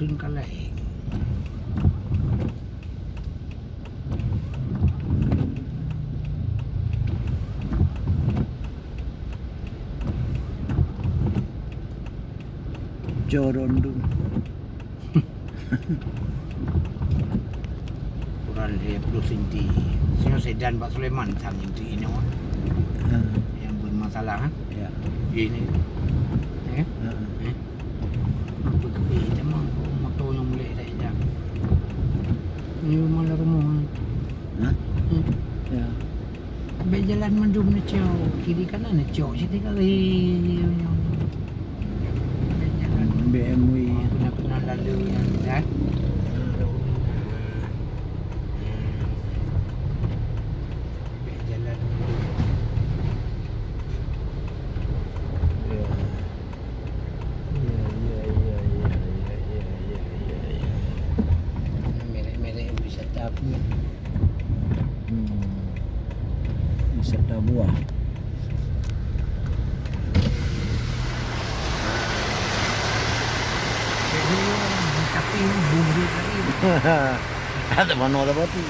ขึ้นกันเลยJorondum. Kurang plus inti. Sino sedan Pak Sulaiman sang inti ini yang bermasalah kan? Ya. Ini. Apa ke kita mah motor yang boleh tak jam. Ni malah rumah. Ya. Be jalan mendung ni cau, kiri kanan ni cau situ kali. BMW. Kena lalu yang dah. Be jalan merek-merek wisata pun. Wisata buah. Tapi bumbu tadi. Ada mana ada batu.